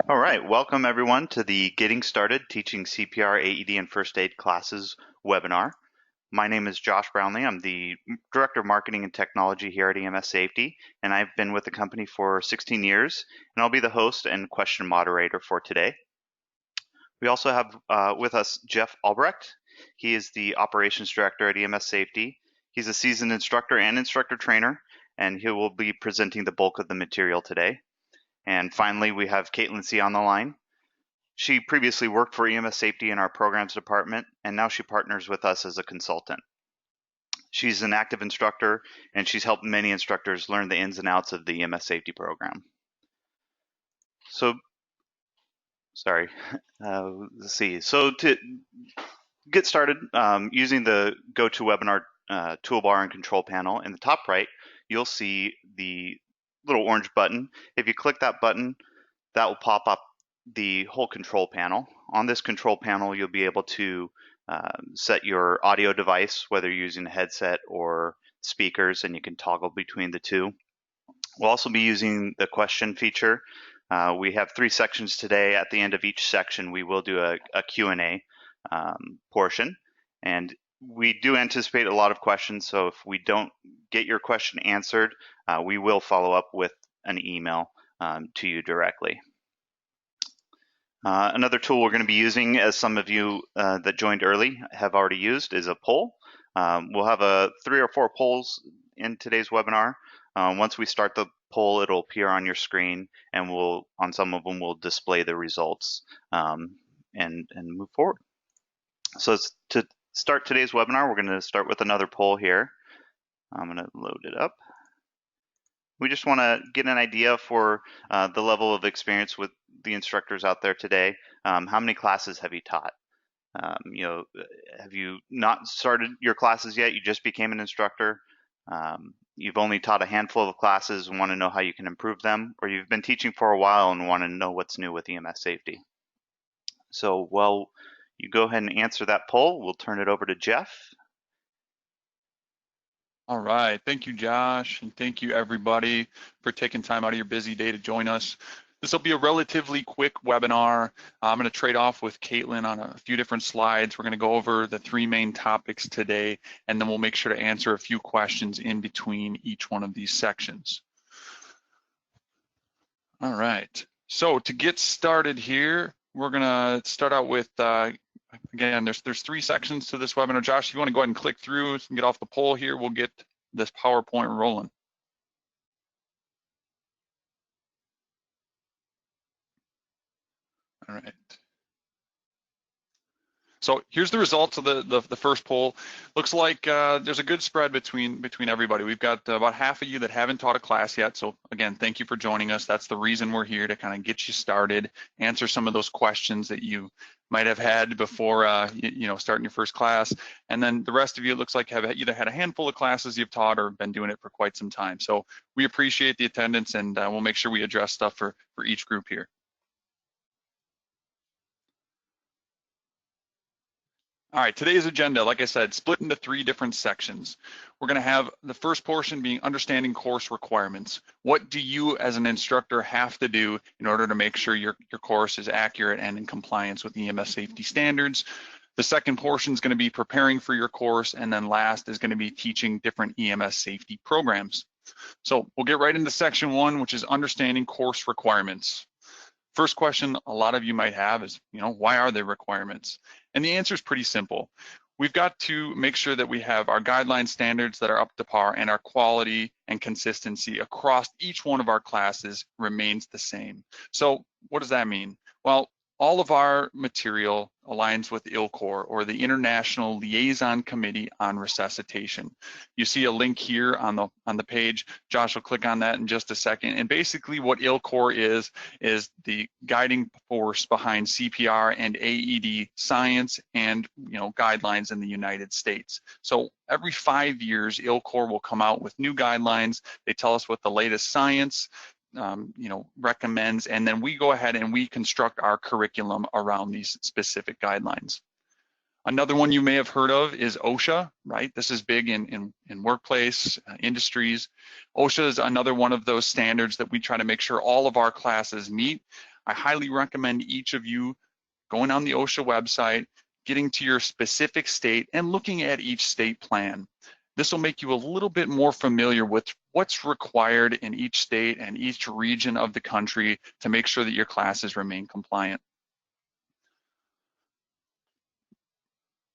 All right, welcome everyone to the Getting Started Teaching CPR, AED, and First Aid Classes webinar. My name is Josh Brownlee. I'm the Director of Marketing and Technology here at EMS Safety, and I've been with the company for 16 years, and I'll be the host and question moderator for today. We also have with us Jeff Albrecht. He is the Operations Director at EMS Safety. He's a seasoned instructor and instructor trainer, and he will be presenting the bulk of the material today. And finally, we have Caitlin C. on the line. She previously worked for EMS Safety in our programs department, and now she partners with us as a consultant. She's an active instructor, and she's helped many instructors learn the ins and outs of the EMS Safety program. So, sorry, let's see. So to get started, using the GoToWebinar toolbar and control panel, in the top right, you'll see the little orange button. If you click that button, that will pop up the whole control panel. On this control panel, you'll be able to set your audio device, whether you're using a headset or speakers, and you can toggle between the two. We'll also be using the question feature. We have 3 sections today. At the end of each section, we will do a Q&A portion, and we do anticipate a lot of questions, so if we don't get your question answered, we will follow up with an email to you directly. Another tool we're going to be using, as some of you that joined early have already used, is a poll. We'll have 3 or 4 polls in today's webinar. Once we start the poll, it'll appear on your screen, and on some of them we'll display the results and move forward. So to start today's webinar, we're going to start with another poll here. I'm going to load it up. We just want to get an idea for the level of experience with the instructors out there today. How many classes have you taught? Have you not started your classes yet? You just became an instructor. You've only taught a handful of classes and want to know how you can improve them, or you've been teaching for a while and want to know what's new with EMS Safety. So while you go ahead and answer that poll, we'll turn it over to Jeff. All right, thank you, Josh, and thank you everybody for taking time out of your busy day to join us. This will be a relatively quick webinar. I'm going to trade off with Caitlin on a few different slides. We're going to go over the 3 main topics today, and then we'll make sure to answer a few questions in between each one of these sections. All right, so to get started here, we're going to start out with again, there's 3 sections to this webinar. Josh, if you want to go ahead and click through and get off the poll here, we'll get this PowerPoint rolling. All right. So here's the results of the first poll. Looks like there's a good spread between everybody. We've got about half of you that haven't taught a class yet. So again, thank you for joining us. That's the reason we're here, to kind of get you started, answer some of those questions that you might have had before starting your first class. And then the rest of you, it looks like, have either had a handful of classes you've taught or been doing it for quite some time. So we appreciate the attendance, and we'll make sure we address stuff for each group here. All right, today's agenda, like I said, split into 3 different sections. We're going to have the first portion being understanding course requirements. What do you as an instructor have to do in order to make sure your course is accurate and in compliance with EMS safety standards? The second portion is going to be preparing for your course, and then last is going to be teaching different EMS safety programs. So we'll get right into section 1, which is understanding course requirements. First question a lot of you might have is, why are there requirements? And the answer is pretty simple. We've got to make sure that we have our guideline standards that are up to par, and our quality and consistency across each one of our classes remains the same. So what does that mean? Well, all of our material aligns with ILCOR, or the International Liaison Committee on Resuscitation. You see a link here on the page. Josh will click on that in just a second. And basically what ILCOR is the guiding force behind CPR and AED science and guidelines in the United States. So every 5 years, ILCOR will come out with new guidelines. They tell us what the latest science recommends, and then we go ahead and we construct our curriculum around these specific guidelines. Another one you may have heard of is OSHA, right? This is big in workplace industries. OSHA is another one of those standards that we try to make sure all of our classes meet. I highly recommend each of you going on the OSHA website, getting to your specific state and looking at each state plan. This will make you a little bit more familiar with what's required in each state and each region of the country to make sure that your classes remain compliant.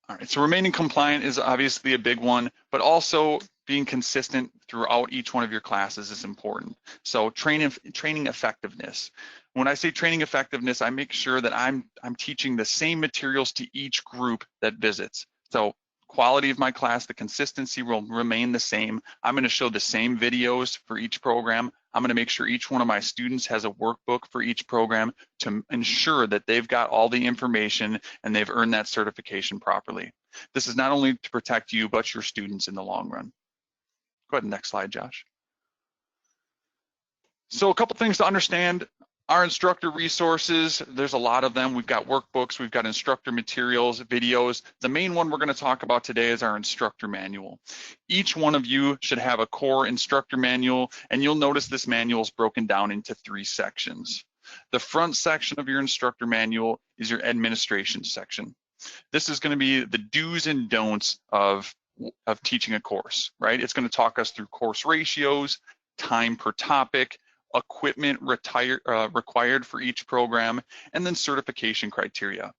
All right, so remaining compliant is obviously a big one, but also being consistent throughout each one of your classes is important. So training effectiveness. When I say training effectiveness, I make sure that I'm teaching the same materials to each group that visits. So quality of my class, the consistency will remain the same. I'm going to show the same videos for each program. I'm going to make sure each one of my students has a workbook for each program to ensure that they've got all the information and they've earned that certification properly. This is not only to protect you, but your students in the long run. Go ahead, next slide, Josh. So a couple things to understand. Our instructor resources, there's a lot of them. We've got workbooks, we've got instructor materials, videos. The main one we're going to talk about today is our instructor manual. Each one of you should have a core instructor manual, and you'll notice this manual is broken down into 3 sections. The front section of your instructor manual is your administration section. This is going to be the do's and don'ts of teaching a course, right? It's going to talk us through course ratios, time per topic, equipment required for each program, and then certification criteria.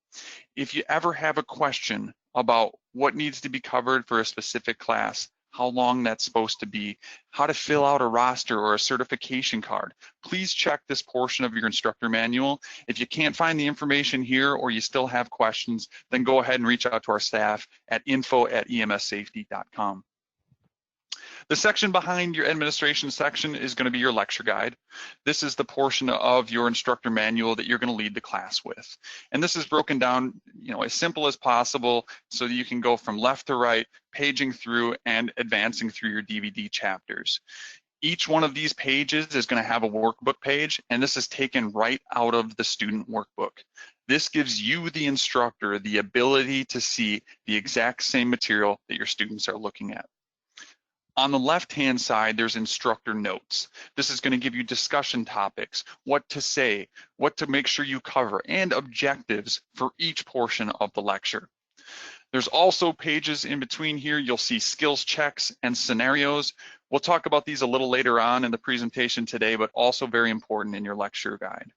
If you ever have a question about what needs to be covered for a specific class, how long that's supposed to be, how to fill out a roster or a certification card, please check this portion of your instructor manual. If you can't find the information here or you still have questions, then go ahead and reach out to our staff at info@emssafety.com. The section behind your administration section is going to be your lecture guide. This is the portion of your instructor manual that you're going to lead the class with. And this is broken down, as simple as possible so that you can go from left to right, paging through and advancing through your DVD chapters. Each one of these pages is going to have a workbook page, and this is taken right out of the student workbook. This gives you, the instructor, the ability to see the exact same material that your students are looking at. On the left-hand side, there's instructor notes. This is going to give you discussion topics, what to say, what to make sure you cover, and objectives for each portion of the lecture. There's also pages in between here. You'll see skills checks and scenarios. We'll talk about these a little later on in the presentation today, but also very important in your lecture guide.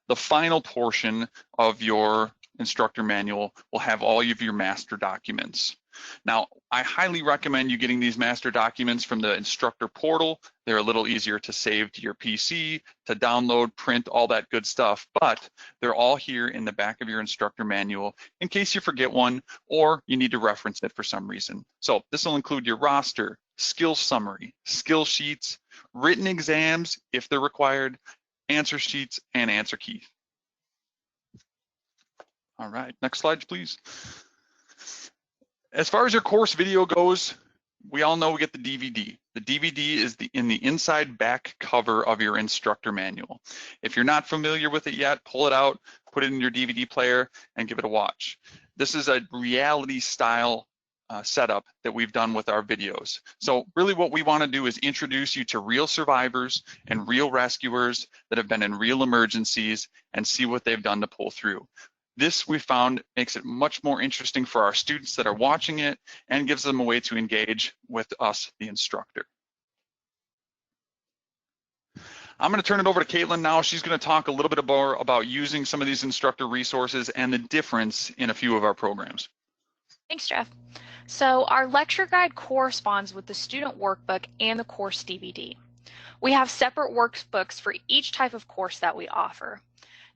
The final portion of your instructor manual will have all of your master documents. Now, I highly recommend you getting these master documents from the instructor portal. They're a little easier to save to your PC, to download, print, all that good stuff, but they're all here in the back of your instructor manual in case you forget one or you need to reference it for some reason. So this will include your roster, skill summary, skill sheets, written exams if they're required, answer sheets, and answer keys. All right, next slide, please. As far as your course video goes, we all know we get the DVD. The DVD is in the inside back cover of your instructor manual. If you're not familiar with it yet, pull it out, put it in your DVD player, and give it a watch. This is a reality style setup that we've done with our videos. So really what we want to do is introduce you to real survivors and real rescuers that have been in real emergencies and see what they've done to pull through. This, we found, makes it much more interesting for our students that are watching it and gives them a way to engage with us, the instructor. I'm going to turn it over to Caitlin now. She's going to talk a little bit more about using some of these instructor resources and the difference in a few of our programs. Thanks, Jeff. So our lecture guide corresponds with the student workbook and the course DVD. We have separate workbooks for each type of course that we offer.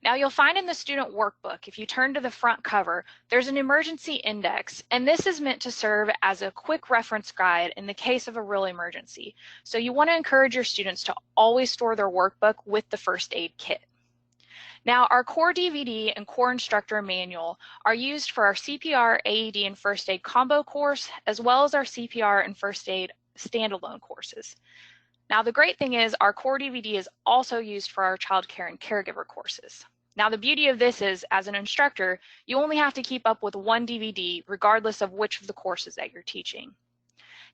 Now you'll find in the student workbook, if you turn to the front cover, there's an emergency index, and this is meant to serve as a quick reference guide in the case of a real emergency. So you want to encourage your students to always store their workbook with the first aid kit. Now our core DVD and core instructor manual are used for our CPR, AED, and first aid combo course, as well as our CPR and first aid standalone courses. Now the great thing is our core DVD is also used for our child care and caregiver courses. Now the beauty of this is, as an instructor, you only have to keep up with one DVD regardless of which of the courses that you're teaching.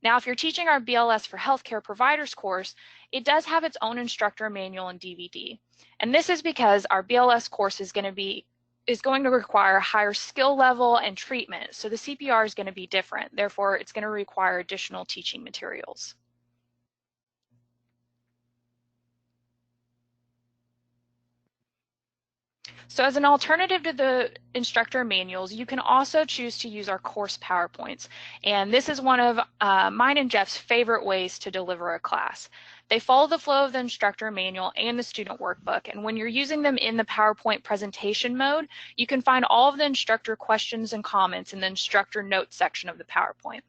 Now, if you're teaching our BLS for Healthcare Providers course, it does have its own instructor manual and DVD. And this is because our BLS course is going to require higher skill level and treatment. So the CPR is going to be different. Therefore, it's going to require additional teaching materials. So as an alternative to the instructor manuals, you can also choose to use our course PowerPoints. And this is one of mine and Jeff's favorite ways to deliver a class. They follow the flow of the instructor manual and the student workbook. And when you're using them in the PowerPoint presentation mode, you can find all of the instructor questions and comments in the instructor notes section of the PowerPoint.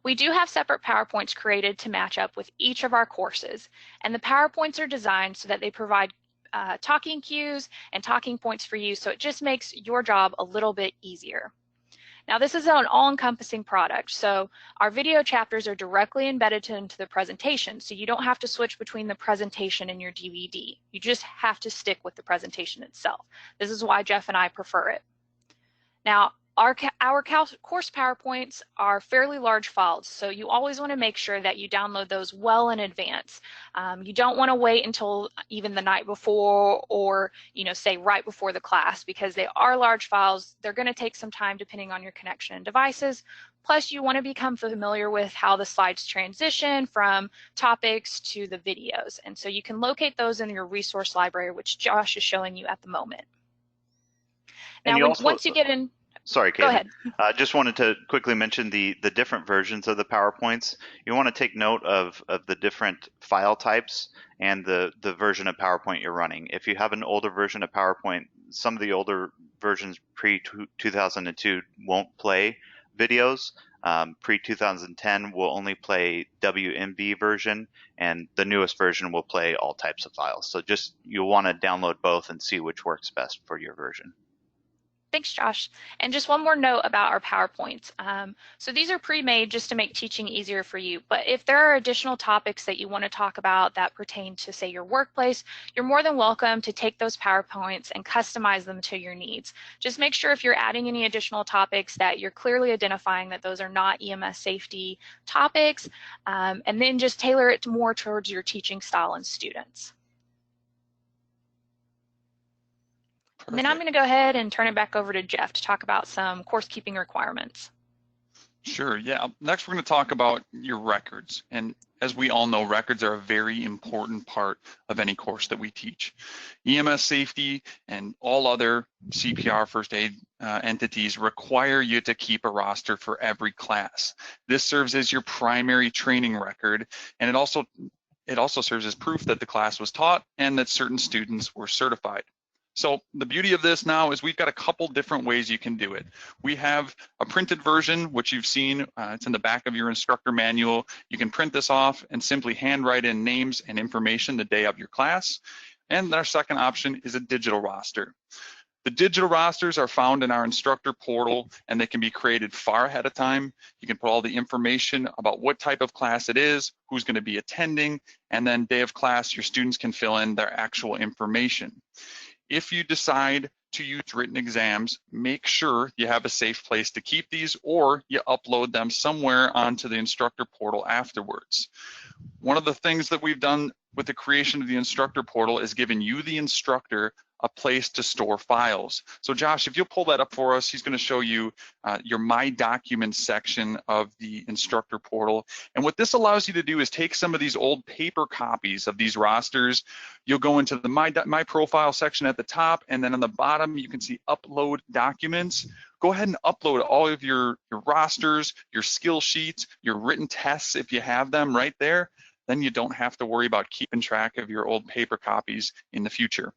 We do have separate PowerPoints created to match up with each of our courses. And the PowerPoints are designed so that they provide talking cues and talking points for you, so it just makes your job a little bit easier. Now, this is an all-encompassing product, so our video chapters are directly embedded into the presentation, so you don't have to switch between the presentation and your DVD. You just have to stick with the presentation itself. This is why Jeff and I prefer it. Now, our course PowerPoints are fairly large files, so you always want to make sure that you download those well in advance. You don't want to wait until even the night before or, say right before the class, because they are large files. They're going to take some time depending on your connection and devices. Plus, you want to become familiar with how the slides transition from topics to the videos. And so you can locate those in your resource library, which Josh is showing you at the moment. Now, once you get in... Sorry, Katie. Go ahead. Just wanted to quickly mention the different versions of the PowerPoints. You want to take note of the different file types and the version of PowerPoint you're running. If you have an older version of PowerPoint, some of the older versions pre-2002 won't play videos. Pre-2010 will only play WMV version, and the newest version will play all types of files. So you'll want to download both and see which works best for your version. Thanks, Josh. And just one more note about our PowerPoints. So these are pre-made just to make teaching easier for you. But if there are additional topics that you want to talk about that pertain to, say, your workplace, you're more than welcome to take those PowerPoints and customize them to your needs. Just make sure if you're adding any additional topics that you're clearly identifying that those are not EMS safety topics, and then just tailor it more towards your teaching style and students. And then I'm going to go ahead and turn it back over to Jeff to talk about some course keeping requirements. Sure, yeah. Next, we're going to talk about your records. And as we all know, records are a very important part of any course that we teach. EMS safety and all other CPR first aid entities require you to keep a roster for every class. This serves as your primary training record, and it also serves as proof that the class was taught and that certain students were certified. So the beauty of this now is we've got a couple different ways you can do it. We have a printed version, which you've seen. It's in the back of your instructor manual. You can print this off and simply handwrite in names and information the day of your class. And our second option is a digital roster. The digital rosters are found in our instructor portal, and they can be created far ahead of time. You can put all the information about what type of class it is, who's going to be attending, and then day of class, your students can fill in their actual information. If you decide to use written exams, make sure you have a safe place to keep these, or you upload them somewhere onto the instructor portal afterwards. One of the things that we've done with the creation of the instructor portal is given you, the instructor, a place to store files. So Josh, if you'll pull that up for us, he's going to show you your My Documents section of the instructor portal. And what this allows you to do is take some of these old paper copies of these rosters. You'll go into the My Profile section at the top, and then on the bottom you can see Upload Documents. Go ahead and upload all of your rosters, your skill sheets, your written tests if you have them right there. Then you don't have to worry about keeping track of your old paper copies in the future.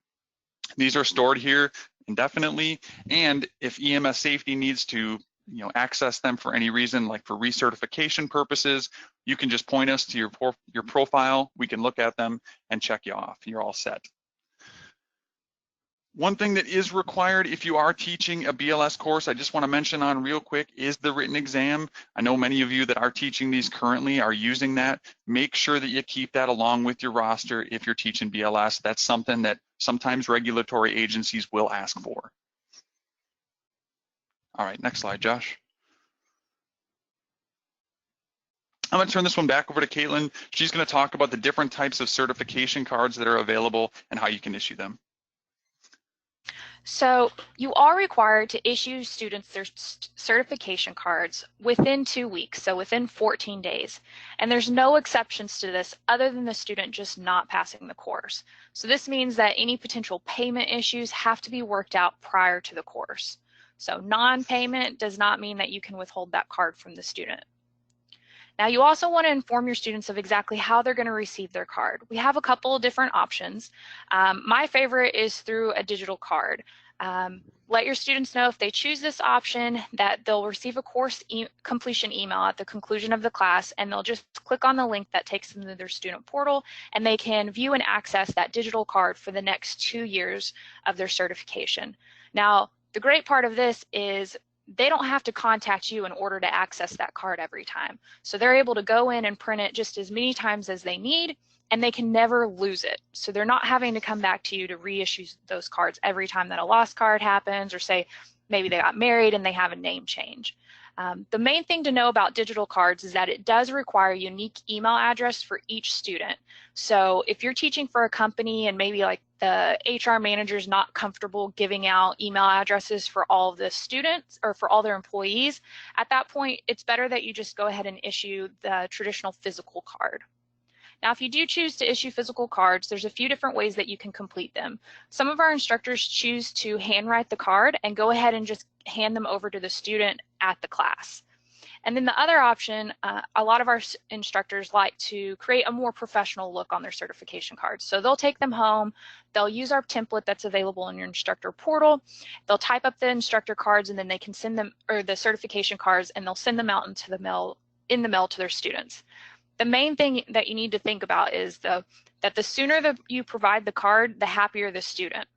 These are stored here indefinitely, and if EMS safety needs to access them for any reason, like for recertification purposes, you can just point us to your profile. We can look at them and check you off. You're all set. One thing that is required if you are teaching a BLS course, I just want to mention on real quick, is the written exam. I know many of you that are teaching these currently are using that. Make sure that you keep that along with your roster if you're teaching BLS. That's something that sometimes regulatory agencies will ask for. All right, next slide, Josh. I'm going to turn this one back over to Caitlin. She's going to talk about the different types of certification cards that are available and how you can issue them. So you are required to issue students their certification cards within 2 weeks, so within 14 days. And there's no exceptions to this other than the student just not passing the course. So this means that any potential payment issues have to be worked out prior to the course. So non-payment does not mean that you can withhold that card from the student. Now, you also want to inform your students of exactly how they're going to receive their card. We have a couple of different options. My favorite is through a digital card. Let your students know if they choose this option that they'll receive a course completion email at the conclusion of the class, and they'll just click on the link that takes them to their student portal, and they can view and access that digital card for the next 2 years of their certification. Now, the great part of this is they don't have to contact you in order to access that card every time. So they're able to go in and print it just as many times as they need, and they can never lose it. So they're not having to come back to you to reissue those cards every time that a lost card happens, or say maybe they got married and they have a name change. The main thing to know about digital cards is that it does require a unique email address for each student. So if you're teaching for a company and maybe like the HR manager is not comfortable giving out email addresses for all of the students or for all their employees, at that point, it's better that you just go ahead and issue the traditional physical card. Now, if you do choose to issue physical cards, there's a few different ways that you can complete them. Some of our instructors choose to handwrite the card and go ahead and just hand them over to the student at the class. And then the other option, a lot of our instructors like to create a more professional look on their certification cards. So they'll take them home, they'll use our template that's available in your instructor portal, they'll type up the instructor cards, and then they can send them, or the certification cards, and they'll send them out into the mail, to their students. The main thing that you need to think about is that the sooner that you provide the card, the happier the student.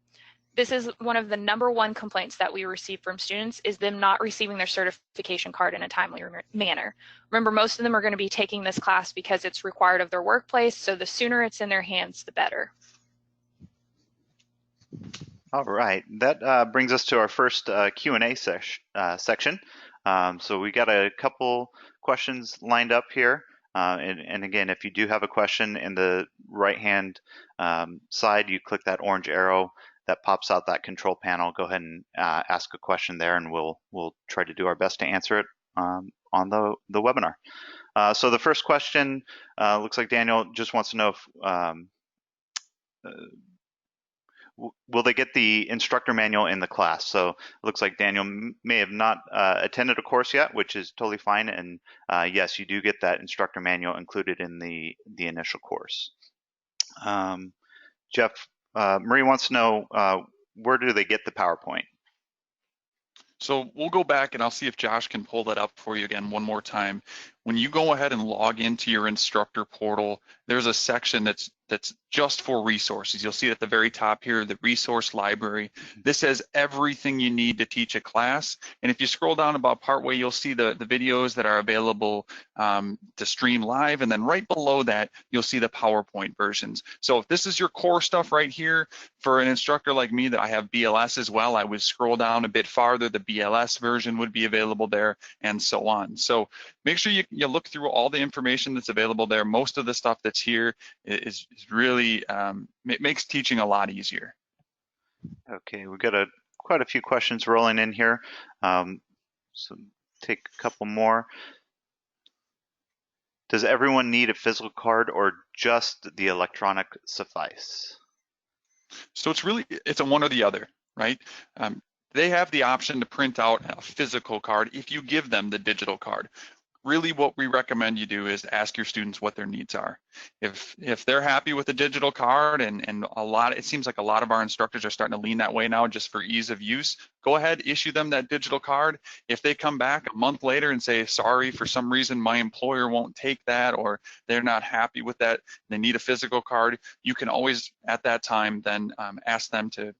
This is one of the #1 complaints that we receive from students, is them not receiving their certification card in a timely manner. Remember, most of them are going to be taking this class because it's required of their workplace, so the sooner it's in their hands, the better. All right, that brings us to our first Q&A section. So we got a couple questions lined up here. And again, if you do have a question, in the right-hand side, you click that orange arrow that pops out that control panel. Go ahead and ask a question there, and we'll try to do our best to answer it on the webinar. So the first question looks like Daniel just wants to know if will they get the instructor manual in the class? So it looks like Daniel may have not attended a course yet, which is totally fine. And yes, you do get that instructor manual included in the initial course. Jeff, Marie wants to know, where do they get the PowerPoint? So we'll go back and I'll see if Josh can pull that up for you again one more time. When you go ahead and log into your instructor portal, there's a section that's just for resources. You'll see at the very top here, the resource library. This has everything you need to teach a class. And if you scroll down about partway, you'll see the videos that are available to stream live. And then right below that, you'll see the PowerPoint versions. So if this is your core stuff right here, for an instructor like me that I have BLS as well, I would scroll down a bit farther, the BLS version would be available there, and so on. So make sure you look through all the information that's available there. Most of the stuff that's here is really, it makes teaching a lot easier. Okay, we've got quite a few questions rolling in here. So take a couple more. Does everyone need a physical card or just the electronic suffice? So it's a one or the other, right? They have the option to print out a physical card if you give them the digital card. Really what we recommend you do is ask your students what their needs are. If they're happy with the digital card, and it seems like a lot of our instructors are starting to lean that way now just for ease of use, go ahead, issue them that digital card. If they come back a month later and say, sorry, for some reason my employer won't take that, or they're not happy with that, they need a physical card, you can always at that time then ask them to,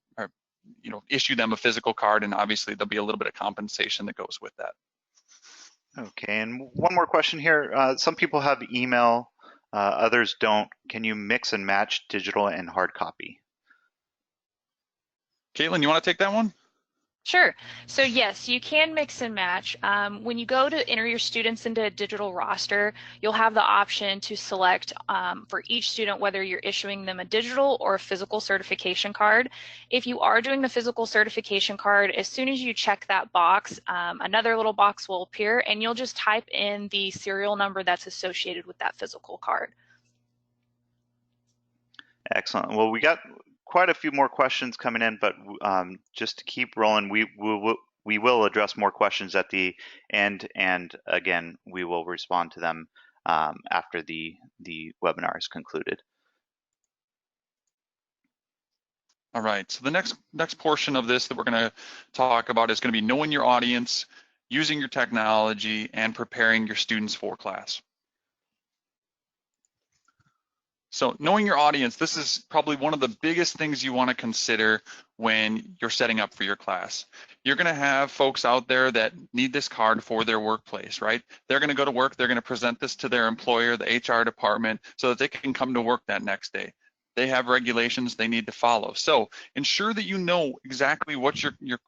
issue them a physical card, and obviously there'll be a little bit of compensation that goes with that. Okay, and one more question here. Some people have email, others don't. Can you mix and match digital and hard copy? Caitlin, you want to take that one? Sure. So yes, you can mix and match. When you go to enter your students into a digital roster, you'll have the option to select for each student whether you're issuing them a digital or a physical certification card. If you are doing the physical certification card, as soon as you check that box, another little box will appear and you'll just type in the serial number that's associated with that physical card. Excellent. Well, we got quite a few more questions coming in, but just to keep rolling, we will address more questions at the end, and again, we will respond to them after the webinar is concluded. All right, so the next portion of this that we're going to talk about is going to be knowing your audience, using your technology, and preparing your students for class. So knowing your audience, this is probably one of the biggest things you want to consider when you're setting up for your class. You're going to have folks out there that need this card for their workplace, right? They're going to go to work, they're going to present this to their employer, the HR department, so that they can come to work that next day. They have regulations they need to follow. So ensure that you know exactly what your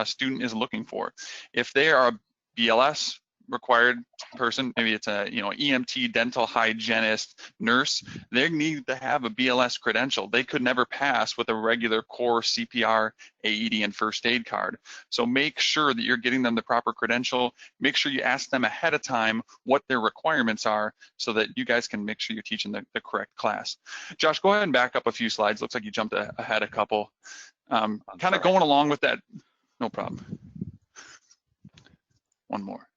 student is looking for. If they are a BLS required person, maybe it's a EMT, dental hygienist, nurse, they need to have a BLS credential. They could never pass with a regular core CPR, AED, and first aid card. So make sure that you're getting them the proper credential. Make sure you ask them ahead of time what their requirements are so that you guys can make sure you're teaching the correct class. Josh, go ahead and back up a few slides. Looks like you jumped ahead a couple. Kind of going along with that, no problem. One more.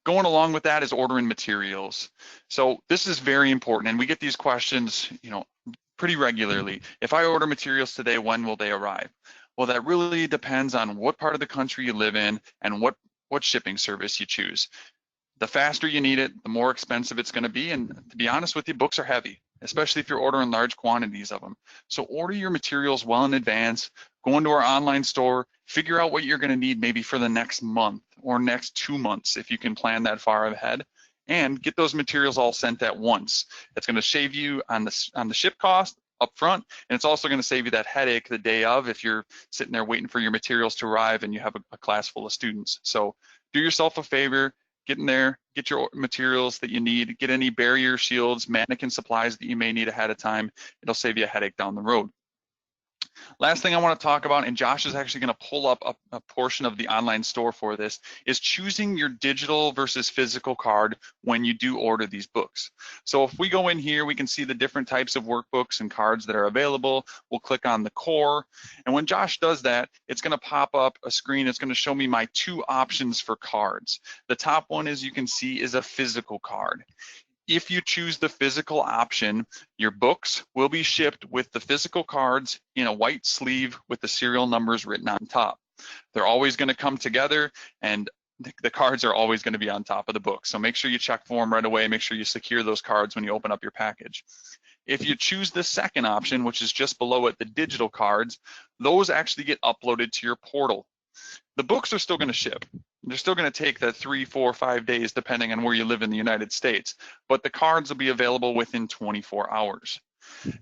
Going along with that is ordering materials. So this is very important, and we get these questions, pretty regularly. If I order materials today, when will they arrive? Well, that really depends on what part of the country you live in and what shipping service you choose. The faster you need it, the more expensive it's going to be, and to be honest with you, books are heavy, especially if you're ordering large quantities of them. So order your materials well in advance, go into our online store, figure out what you're going to need maybe for the next month or next 2 months if you can plan that far ahead, and get those materials all sent at once. It's going to save you on the ship cost up front, and it's also going to save you that headache the day of if you're sitting there waiting for your materials to arrive and you have a class full of students. So do yourself a favor, get in there, get your materials that you need, get any barrier shields, mannequin supplies that you may need ahead of time. It'll save you a headache down the road. Last thing I want to talk about, and Josh is actually going to pull up a portion of the online store for this, is choosing your digital versus physical card when you do order these books. So if we go in here, we can see the different types of workbooks and cards that are available. We'll click on the core, and when Josh does that, it's going to pop up a screen. It's going to show me my 2 options for cards. The top one, as you can see, is a physical card. If you choose the physical option, your books will be shipped with the physical cards in a white sleeve with the serial numbers written on top. They're always going to come together, and the cards are always going to be on top of the book. So make sure you check for them right away. Make sure you secure those cards when you open up your package. If you choose the second option, which is just below it, the digital cards, those actually get uploaded to your portal. The books are still going to ship. They're still going to take that 3, 4, 5 days, depending on where you live in the United States, but the cards will be available within 24 hours.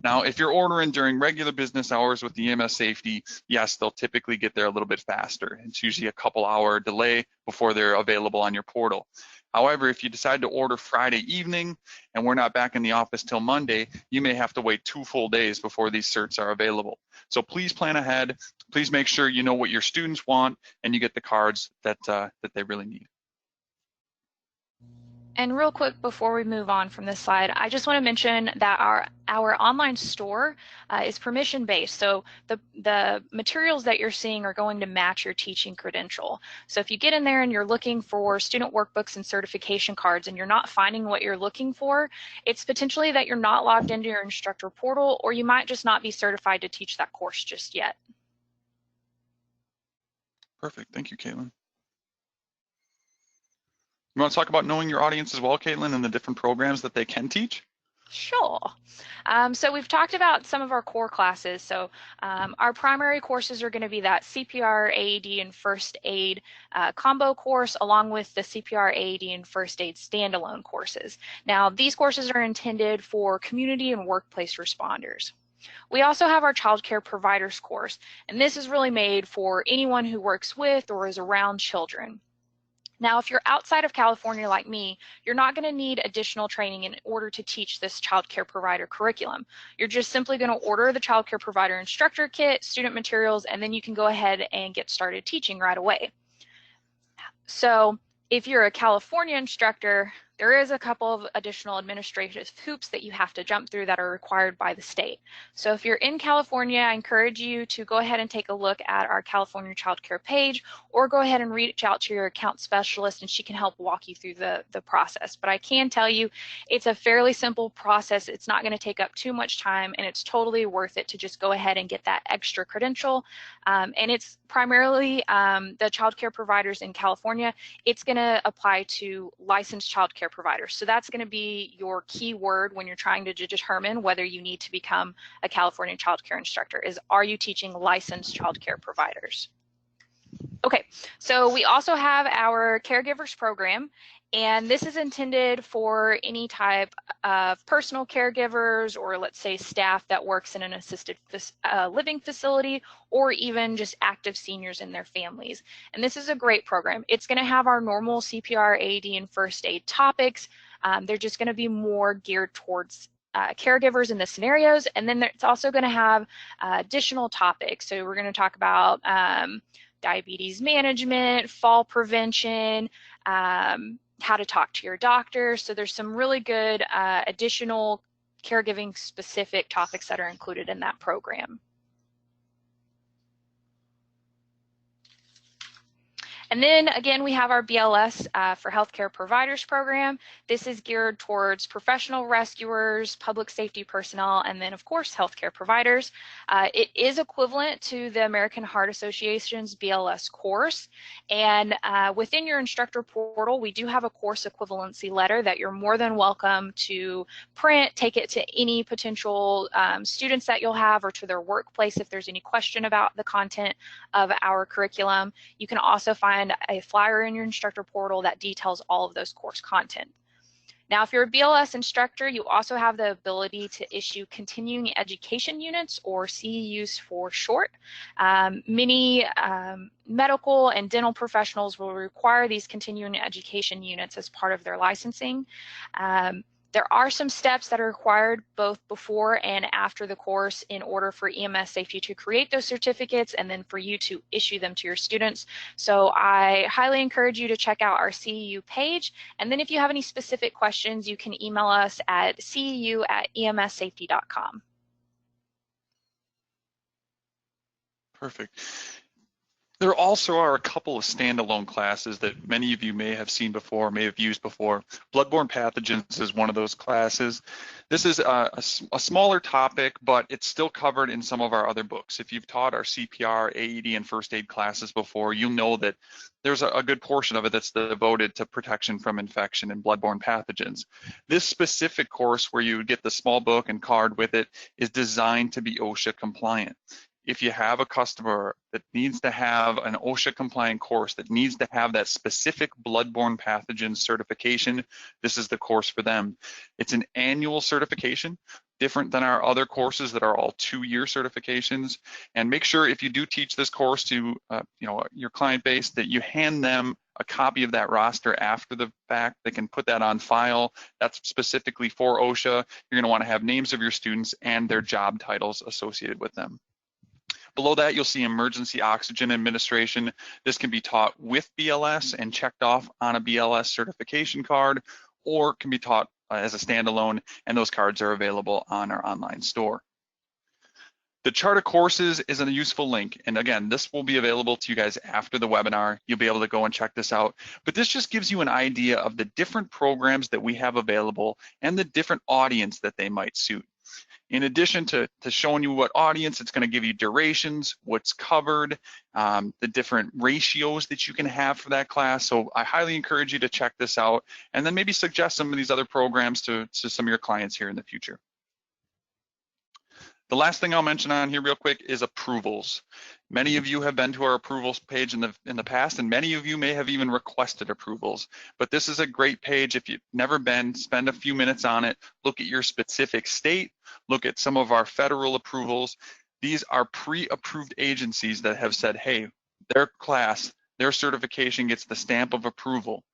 Now, if you're ordering during regular business hours with the EMS Safety, yes, they'll typically get there a little bit faster. It's usually a couple-hour delay before they're available on your portal. However, if you decide to order Friday evening and we're not back in the office till Monday, you may have to wait 2 full days before these certs are available. So please plan ahead. Please make sure you know what your students want and you get the cards that they really need. And real quick before we move on from this slide, I just want to mention that our online store is permission-based. So the materials that you're seeing are going to match your teaching credential. So if you get in there and you're looking for student workbooks and certification cards and you're not finding what you're looking for, it's potentially that you're not logged into your instructor portal, or you might just not be certified to teach that course just yet. Perfect. Thank you, Caitlin. You want to talk about knowing your audience as well, Caitlin, and the different programs that they can teach? Sure. So we've talked about some of our core classes. So our primary courses are going to be that CPR, AED, and First Aid combo course, along with the CPR, AED, and First Aid standalone courses. Now, these courses are intended for community and workplace responders. We also have our Child Care Providers course, and this is really made for anyone who works with or is around children. Now, if you're outside of California like me, you're not going to need additional training in order to teach this child care provider curriculum. You're just simply going to order the child care provider instructor kit, student materials, and then you can go ahead and get started teaching right away. So if you're a California instructor, there is a couple of additional administrative hoops that you have to jump through that are required by the state. So if you're in California, I encourage you to go ahead and take a look at our California Child Care page, or go ahead and reach out to your account specialist and she can help walk you through the process. But I can tell you it's a fairly simple process. It's not going to take up too much time, and it's totally worth it to just go ahead and get that extra credential. And it's primarily the child care providers in California. It's going to apply to licensed child care providers. So that's going to be your key word when you're trying to determine whether you need to become a California child care instructor, is, are you teaching licensed child care providers? Okay, so we also have our caregivers program, and this is intended for any type of personal caregivers, or let's say staff that works in an assisted living facility, or even just active seniors and their families. And this is a great program. It's going to have our normal CPR, AED, and first aid topics. They're just going to be more geared towards caregivers in the scenarios, and then it's also going to have additional topics. So we're going to talk about diabetes management, fall prevention, how to talk to your doctor. So there's some really good additional caregiving specific topics that are included in that program. And then again, we have our BLS for Healthcare Providers program. This is geared towards professional rescuers, public safety personnel, and then of course healthcare providers. It is equivalent to the American Heart Association's BLS course. And within your instructor portal, we do have a course equivalency letter that you're more than welcome to print, take it to any potential students that you'll have, or to their workplace if there's any question about the content of our curriculum. You can also find a flyer in your instructor portal that details all of those course content. Now, if you're a BLS instructor, you also have the ability to issue continuing education units, or CEUs for short. Many medical and dental professionals will require these continuing education units as part of their licensing. There are some steps that are required both before and after the course in order for EMS Safety to create those certificates and then for you to issue them to your students. So I highly encourage you to check out our CEU page. And then if you have any specific questions, you can email us at ceu@emssafety.com. Perfect. There also are a couple of standalone classes that many of you may have seen before, may have used before. Bloodborne pathogens is one of those classes. This is a smaller topic, but it's still covered in some of our other books. If you've taught our CPR, AED, and first aid classes before, you'll know that there's a good portion of it that's devoted to protection from infection and bloodborne pathogens. This specific course, where you get the small book and card with it, is designed to be OSHA compliant. If you have a customer that needs to have an OSHA compliant course, that needs to have that specific bloodborne pathogen certification, this is the course for them. It's an annual certification, different than our other courses that are all 2-year certifications. And make sure if you do teach this course to your client base, that you hand them a copy of that roster after the fact. They can put that on file. That's specifically for OSHA. You're going to want to have names of your students and their job titles associated with them. Below that, you'll see emergency oxygen administration. This can be taught with BLS and checked off on a BLS certification card, or can be taught as a standalone, and those cards are available on our online store. The chart of courses is a useful link. And again, this will be available to you guys after the webinar. You'll be able to go and check this out. But this just gives you an idea of the different programs that we have available and the different audience that they might suit. In addition to showing you what audience, it's going to give you durations, what's covered, the different ratios that you can have for that class. So I highly encourage you to check this out, and then maybe suggest some of these other programs to some of your clients here in the future. The last thing I'll mention on here real quick is approvals. Many of you have been to our approvals page in the past, and many of you may have even requested approvals. But this is a great page. If you've never been, spend a few minutes on it. Look at your specific state. Look at some of our federal approvals. These are pre-approved agencies that have said, hey, their class, their certification gets the stamp of approval.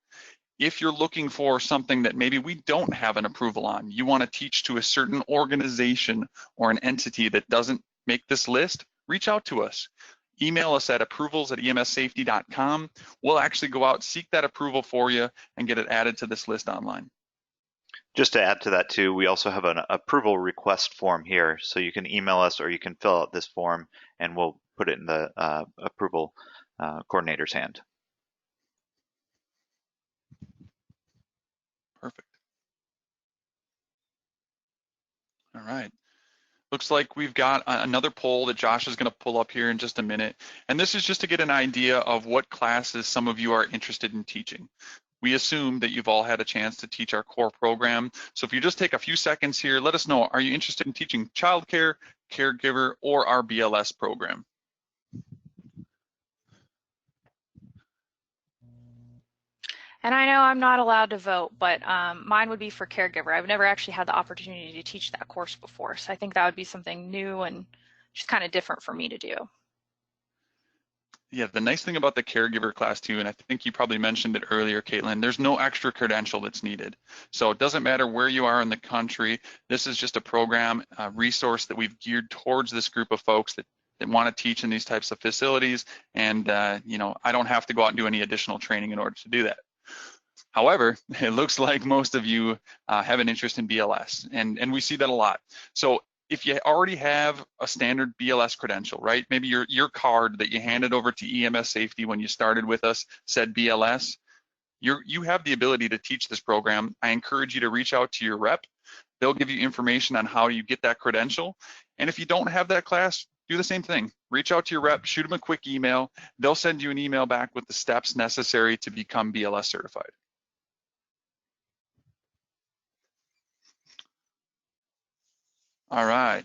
If you're looking for something that maybe we don't have an approval on, you want to teach to a certain organization or an entity that doesn't make this list, reach out to us. Email us at approvals@emssafety.com. We'll actually go out, seek that approval for you, and get it added to this list online. Just to add to that too, we also have an approval request form here. So you can email us or you can fill out this form and we'll put it in the approval coordinator's hand. Perfect. All right. Looks like we've got another poll that Josh is going to pull up here in just a minute. And this is just to get an idea of what classes some of you are interested in teaching. We assume that you've all had a chance to teach our core program. So if you just take a few seconds here, let us know, are you interested in teaching childcare, caregiver, or our BLS program? And I know I'm not allowed to vote, but mine would be for caregiver. I've never actually had the opportunity to teach that course before, so I think that would be something new and just kind of different for me to do. Yeah, the nice thing about the caregiver class too, and I think you probably mentioned it earlier, Caitlin, there's no extra credential that's needed. So it doesn't matter where you are in the country. This is just a program, a resource that we've geared towards this group of folks that want to teach in these types of facilities. And, you know, I don't have to go out and do any additional training in order to do that. However, it looks like most of you have an interest in BLS, and we see that a lot. So if you already have a standard BLS credential, right? Maybe your card that you handed over to EMS Safety when you started with us said BLS, you have the ability to teach this program. I encourage you to reach out to your rep. They'll give you information on how you get that credential. And if you don't have that class, do the same thing. Reach out to your rep, shoot them a quick email. They'll send you an email back with the steps necessary to become BLS certified. All right,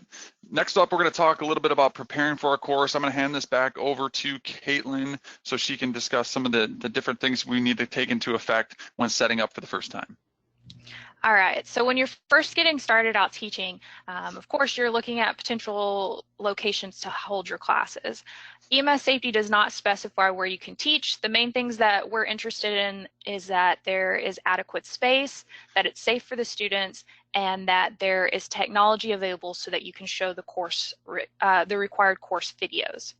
next up, we're going to talk a little bit about preparing for our course. I'm going to hand this back over to Caitlin so she can discuss some of the different things we need to take into effect when setting up for the first time. All right, so when you're first getting started out teaching, of course, you're looking at potential locations to hold your classes. EMS Safety does not specify where you can teach. The main things that we're interested in is that there is adequate space, that it's safe for the students, and that there is technology available so that you can show the course, the required course videos.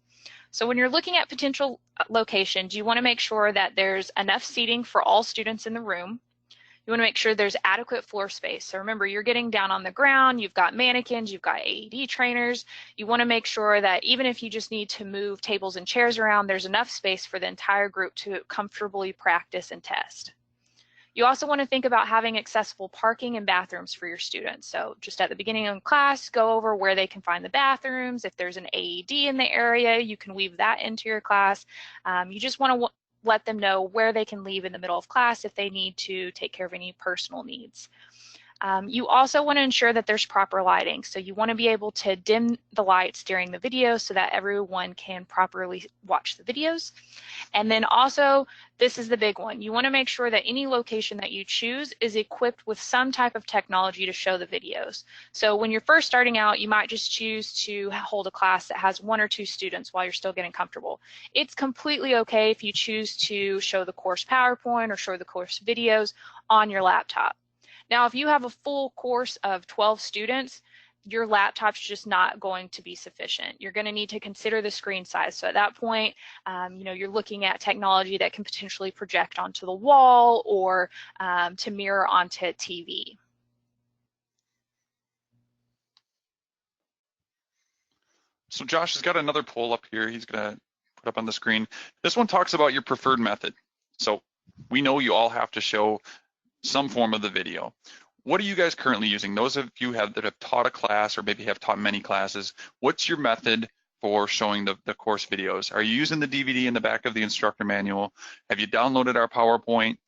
So when you're looking at potential locations, you want to make sure that there's enough seating for all students in the room. You want to make sure there's adequate floor space. So remember, you're getting down on the ground, you've got mannequins, you've got AED trainers. You want to make sure that even if you just need to move tables and chairs around, there's enough space for the entire group to comfortably practice and test. You also want to think about having accessible parking and bathrooms for your students. So just at the beginning of class, go over where they can find the bathrooms. If there's an AED in the area, you can weave that into your class. You just want to let them know where they can leave in the middle of class if they need to take care of any personal needs. You also want to ensure that there's proper lighting. So you want to be able to dim the lights during the video so that everyone can properly watch the videos. And then also, this is the big one. You want to make sure that any location that you choose is equipped with some type of technology to show the videos. So when you're first starting out, you might just choose to hold a class that has 1 or 2 students while you're still getting comfortable. It's completely okay if you choose to show the course PowerPoint or show the course videos on your laptop. Now, if you have a full course of 12 students, your laptop's just not going to be sufficient. You're going to need to consider the screen size. So at that point, you know, you're looking at technology that can potentially project onto the wall or to mirror onto TV. So Josh has got another poll up here. He's going to put up on the screen. This one talks about your preferred method. So we know you all have to show some form of the video. What are you guys currently using? Those of you that have taught a class or maybe have taught many classes, what's your method for showing the course videos? Are you using the DVD in the back of the instructor manual? Have you downloaded our PowerPoint?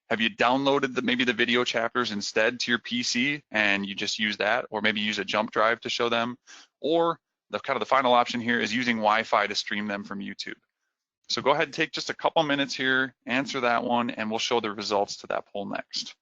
Have you downloaded maybe the video chapters instead to your PC and you just use that, or maybe use a jump drive to show them? Or the final option here is using Wi-Fi to stream them from YouTube. So go ahead and take just a couple minutes here, answer that one, and we'll show the results to that poll next.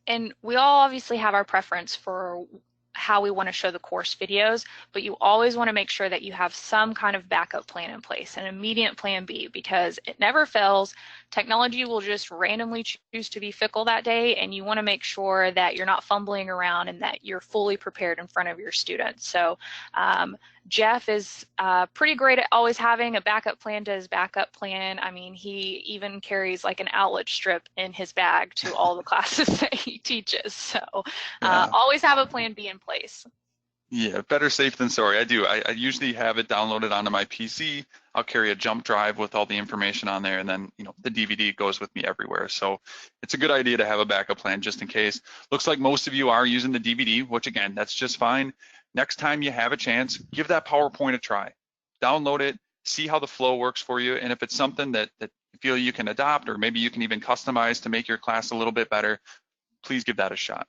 And we all obviously have our preference for how we want to show the course videos, but you always want to make sure that you have some kind of backup plan in place, an immediate plan B, because it never fails. Technology will just randomly choose to be fickle that day, and you want to make sure that you're not fumbling around and that you're fully prepared in front of your students. So Jeff is pretty great at always having a backup plan to his backup plan. I mean, he even carries like an outlet strip in his bag to all the classes that he teaches. So always have a plan B in place. Yeah, better safe than sorry. I do. I usually have it downloaded onto my PC. I'll carry a jump drive with all the information on there, and then the DVD goes with me everywhere. So it's a good idea to have a backup plan just in case. Looks like most of you are using the DVD, which again, that's just fine. Next time you have a chance, give that PowerPoint a try. Download it, see how the flow works for you, and if it's something that you feel you can adopt, or maybe you can even customize to make your class a little bit better, please give that a shot.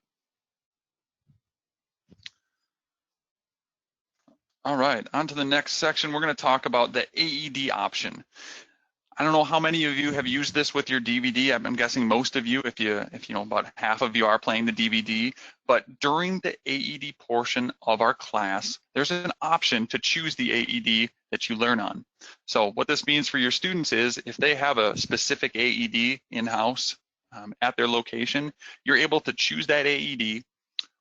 All right, on to the next section. We're going to talk about the AED option. I don't know how many of you have used this with your DVD. I'm guessing most of you, if you know, about half of you are playing the DVD. But during the AED portion of our class, there's an option to choose the AED that you learn on. So what this means for your students is if they have a specific AED in-house at their location, you're able to choose that AED,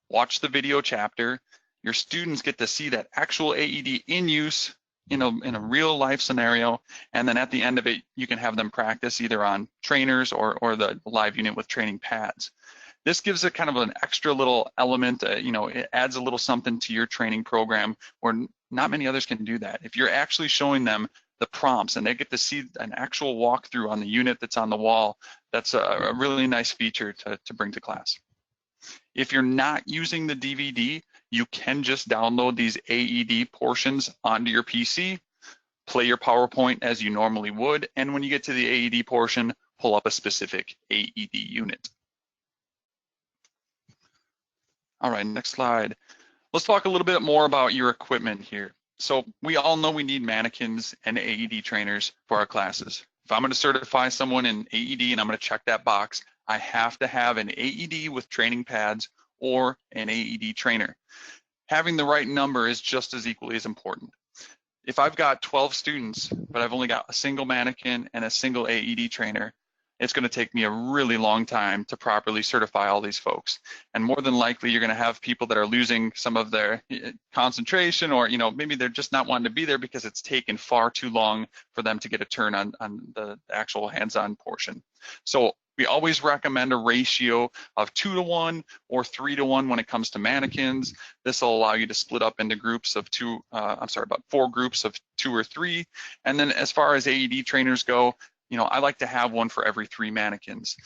watch the video chapter. Your students get to see that actual AED in use in a real life scenario, and then at the end of it, you can have them practice either on trainers or the live unit with training pads. This gives it kind of an extra little element, it adds a little something to your training program where not many others can do that. If you're actually showing them the prompts and they get to see an actual walkthrough on the unit that's on the wall, that's a really nice feature to bring to class. If you're not using the DVD, you can just download these AED portions onto your PC, play your PowerPoint as you normally would, and when you get to the AED portion, pull up a specific AED unit. All right, next slide. Let's talk a little bit more about your equipment here. So we all know we need mannequins and AED trainers for our classes. If I'm going to certify someone in AED and I'm going to check that box, I have to have an AED with training pads or an AED trainer. Having the right number is just as equally as important. If I've got 12 students, but I've only got a single mannequin and a single AED trainer, it's going to take me a really long time to properly certify all these folks. And more than likely, you're going to have people that are losing some of their concentration, or maybe they're just not wanting to be there because it's taken far too long for them to get a turn on the actual hands-on portion. So we always recommend a ratio of 2-to-1 or 3-to-1 when it comes to mannequins. This will allow you to split up into groups of about 4 groups of 2 or 3. And then as far as AED trainers go, I like to have one for every 3 mannequins.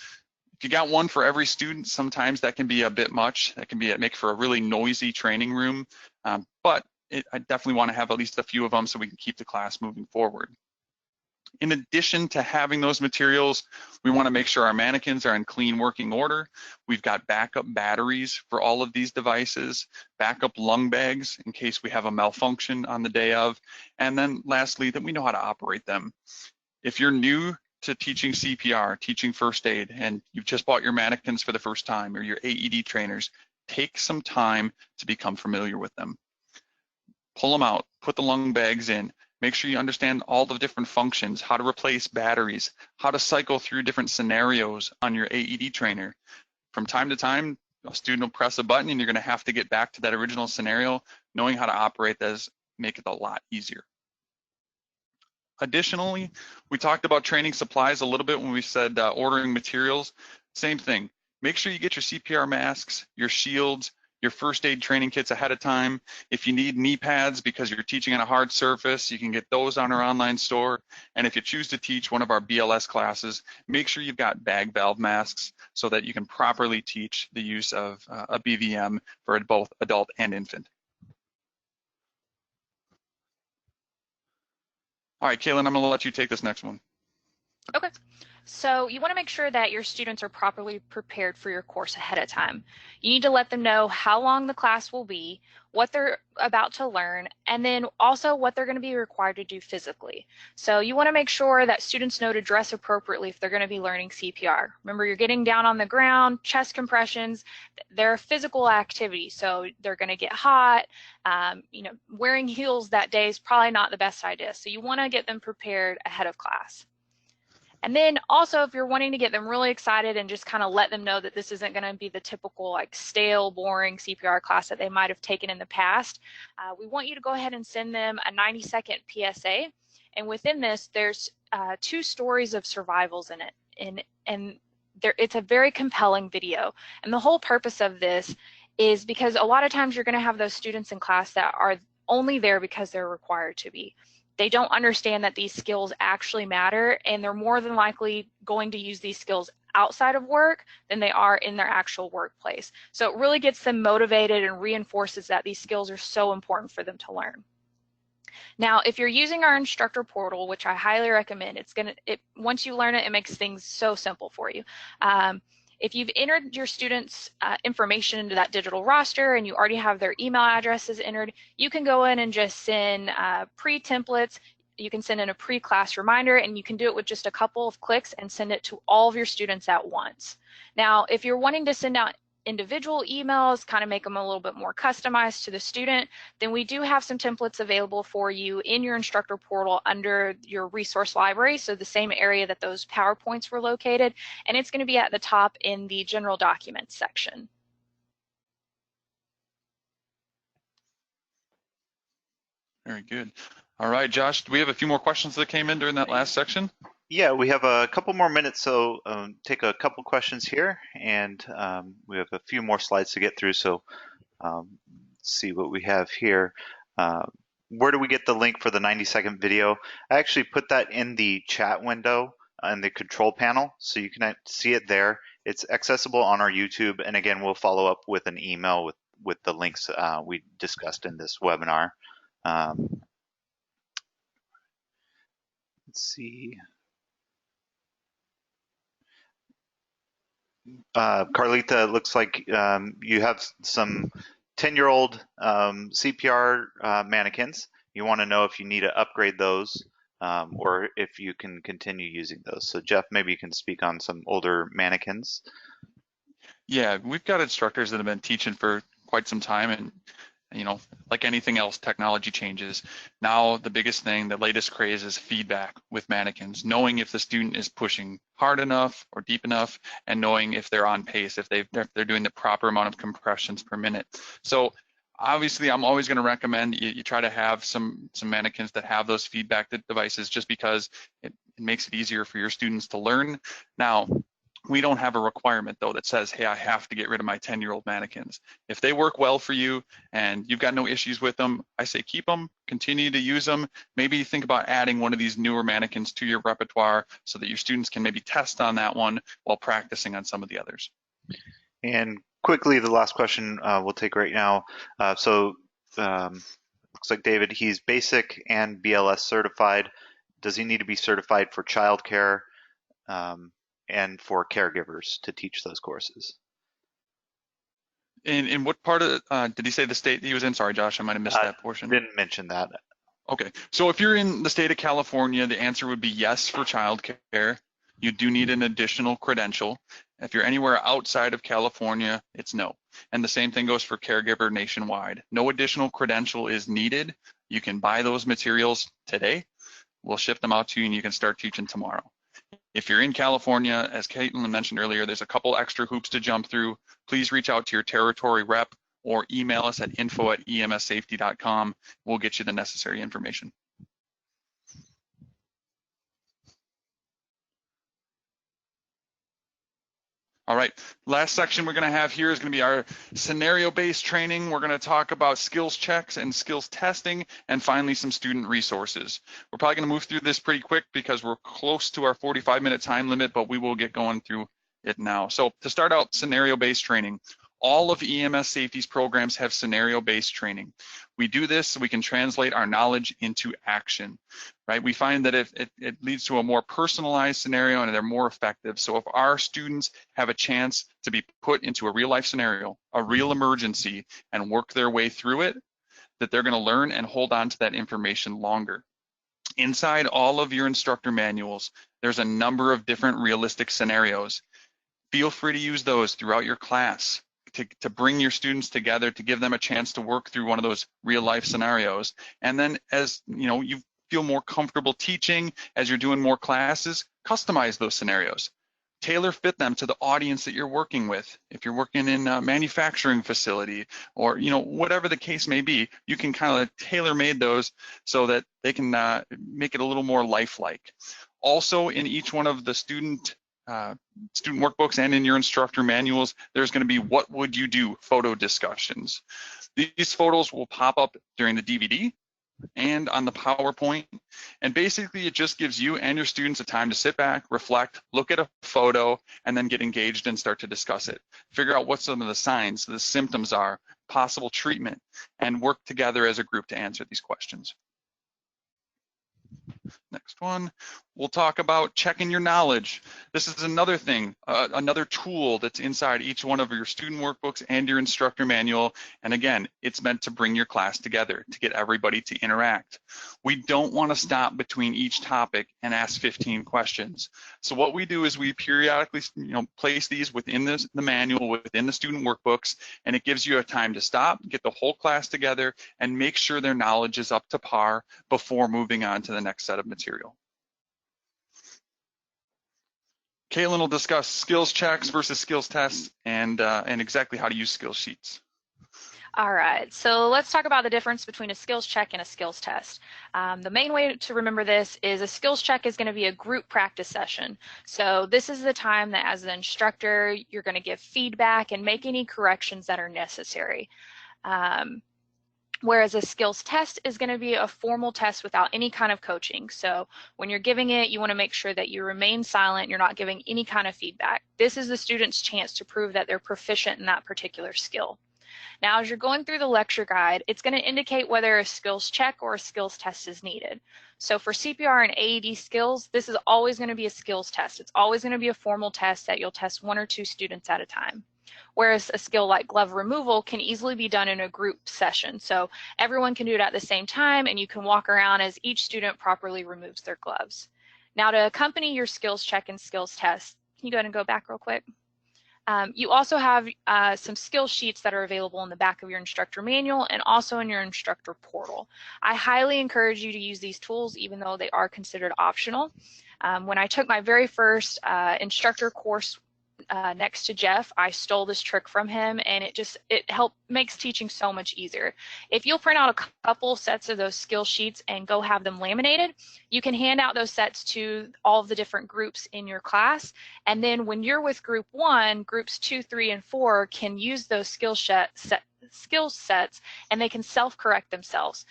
If you got one for every student, sometimes that can be a bit much. That can make for a really noisy training room, but I definitely want to have at least a few of them so we can keep the class moving forward. In addition to having those materials, we want to make sure our mannequins are in clean working order. We've got backup batteries for all of these devices, backup lung bags in case we have a malfunction on the day of, and then lastly, that we know how to operate them. If you're new to teaching CPR, teaching first aid, and you've just bought your mannequins for the first time or your AED trainers, take some time to become familiar with them. Pull them out, put the lung bags in, make sure you understand all the different functions, how to replace batteries, how to cycle through different scenarios on your AED trainer. From time to time, a student will press a button and you're going to have to get back to that original scenario. Knowing how to operate those make it a lot easier. Additionally, we talked about training supplies a little bit when we said ordering materials. Same thing. Make sure you get your CPR masks, your shields, your first aid training kits ahead of time. If you need knee pads because you're teaching on a hard surface, you can get those on our online store. And if you choose to teach one of our BLS classes, make sure you've got bag valve masks so that you can properly teach the use of a BVM for both adult and infant. All right, Kaylin, I'm gonna let you take this next one. Okay. So you want to make sure that your students are properly prepared for your course ahead of time. You need to let them know how long the class will be, what they're about to learn, and then also what they're going to be required to do physically. So you want to make sure that students know to dress appropriately if they're going to be learning CPR. Remember, you're getting down on the ground, chest compressions, they're a physical activity, so they're going to get hot. Wearing heels that day is probably not the best idea. So you want to get them prepared ahead of class. And then also, if you're wanting to get them really excited and just kind of let them know that this isn't going to be the typical like stale, boring CPR class that they might have taken in the past, we want you to go ahead and send them a 90-second PSA. And within this, there's 2 stories of survivals in it. And it's a very compelling video. And the whole purpose of this is because a lot of times you're going to have those students in class that are only there because they're required to be. They don't understand that these skills actually matter, and they're more than likely going to use these skills outside of work than they are in their actual workplace. So it really gets them motivated and reinforces that these skills are so important for them to learn. Now, if you're using our instructor portal, which I highly recommend, once you learn it, it makes things so simple for you. If you've entered your students' information into that digital roster and you already have their email addresses entered, you can go in and just send pre-templates. You can send in a pre-class reminder, and you can do it with just a couple of clicks and send it to all of your students at once. Now, if you're wanting to send out individual emails, kind of make them a little bit more customized to the student, then we do have some templates available for you in your instructor portal under your resource library, so the same area that those PowerPoints were located, and it's going to be at the top in the general documents section. Very good. All right, Josh, do we have a few more questions that came in during that last section? Yeah, we have a couple more minutes, so take a couple questions here, and we have a few more slides to get through, so let's see what we have here. Where do we get the link for the 90-second video? I actually put that in the chat window in the control panel, so you can see it there. It's accessible on our YouTube, and again, we'll follow up with an email with the links we discussed in this webinar. Let's see. Carlita, looks like you have some 10-year-old CPR mannequins. You want to know if you need to upgrade those or if you can continue using those. So Jeff, maybe you can speak on some older mannequins. Yeah, we've got instructors that have been teaching for quite some time, and like anything else, technology changes. Now, the biggest thing, the latest craze is feedback with mannequins, knowing if the student is pushing hard enough or deep enough, and knowing if they're on pace, if they're doing the proper amount of compressions per minute. So obviously, I'm always going to recommend you try to have some mannequins that have those feedback devices, just because it makes it easier for your students to learn. Now, we don't have a requirement though that says, hey, I have to get rid of my 10-year-old mannequins. If they work well for you and you've got no issues with them, I say keep them, continue to use them. Maybe think about adding one of these newer mannequins to your repertoire so that your students can maybe test on that one while practicing on some of the others. And quickly, the last question we'll take right now. Looks like David, he's basic and BLS certified. Does he need to be certified for childcare? And for caregivers to teach those courses. In what part of, did he say the state that he was in? Sorry, Josh, I might have missed that portion. Didn't mention that. Okay, so if you're in the state of California, the answer would be yes for childcare. You do need an additional credential. If you're anywhere outside of California, it's no. And the same thing goes for caregiver nationwide. No additional credential is needed. You can buy those materials today. We'll ship them out to you and you can start teaching tomorrow. If you're in California, as Caitlin mentioned earlier, there's a couple extra hoops to jump through. Please reach out to your territory rep or email us at info@emssafety.com. We'll get you the necessary information. All right, last section we're going to have here is going to be our scenario-based training. We're going to talk about skills checks and skills testing, and finally some student resources. We're probably going to move through this pretty quick because we're close to our 45-minute time limit, but we will get going through it now. So to start out, scenario-based training. all of EMS Safety's programs have scenario-based training. We do this so we can translate our knowledge into action, right? We find that it leads to a more personalized scenario and they're more effective. So if our students have a chance to be put into a real life scenario, a real emergency, and work their way through it, that they're gonna learn and hold on to that information longer. Inside all of your instructor manuals, there's a number of different realistic scenarios. Feel free to use those throughout your class to bring your students together, to give them a chance to work through one of those real life scenarios. And then as you feel more comfortable teaching, as you're doing more classes, customize those scenarios. Tailor fit them to the audience that you're working with. If you're working in a manufacturing facility or whatever the case may be, you can kind of tailor-made those so that they can make it a little more lifelike. Also, in each one of the student workbooks and in your instructor manuals, there's going to be what would you do photo discussions. These photos will pop up during the DVD and on the PowerPoint. And basically it just gives you and your students a time to sit back, reflect, look at a photo, and then get engaged and start to discuss it. Figure out what some of the signs, the symptoms are, possible treatment, and work together as a group to answer these questions. Next one, we'll talk about checking your knowledge. This is another thing, another tool that's inside each one of your student workbooks and your instructor manual. And again, it's meant to bring your class together, to get everybody to interact. We don't want to stop between each topic and ask 15 questions. So what we do is we periodically place these within the manual, within the student workbooks, and it gives you a time to stop, get the whole class together, and make sure their knowledge is up to par before moving on to the next set of material. Caitlin will discuss skills checks versus skills tests and exactly how to use skills sheets. All right, so let's talk about the difference between a skills check and a skills test. The main way to remember this is a skills check is going to be a group practice session. So this is the time that as an instructor, you're going to give feedback and make any corrections that are necessary. Whereas a skills test is going to be a formal test without any kind of coaching. So when you're giving it, you want to make sure that you remain silent, you're not giving any kind of feedback. This is the student's chance to prove that they're proficient in that particular skill. Now, as you're going through the lecture guide, it's going to indicate whether a skills check or a skills test is needed. So for CPR and AED skills, this is always going to be a skills test. It's always going to be a formal test that you'll test 1 or 2 students at a time. Whereas a skill like glove removal can easily be done in a group session. So everyone can do it at the same time, and you can walk around as each student properly removes their gloves. Now, to accompany your skills check and skills test, can you go ahead and go back real quick? You also have some skill sheets that are available in the back of your instructor manual and also in your instructor portal. I highly encourage you to use these tools even though they are considered optional. When I took my very first instructor course next to Jeff, I stole this trick from him, and it makes teaching so much easier. If you'll print out a couple sets of those skill sheets and go have them laminated, you can hand out those sets to all of the different groups in your class, and then when you're with group 1, groups 2, 3, and 4 can use those skill sets and they can self-correct themselves.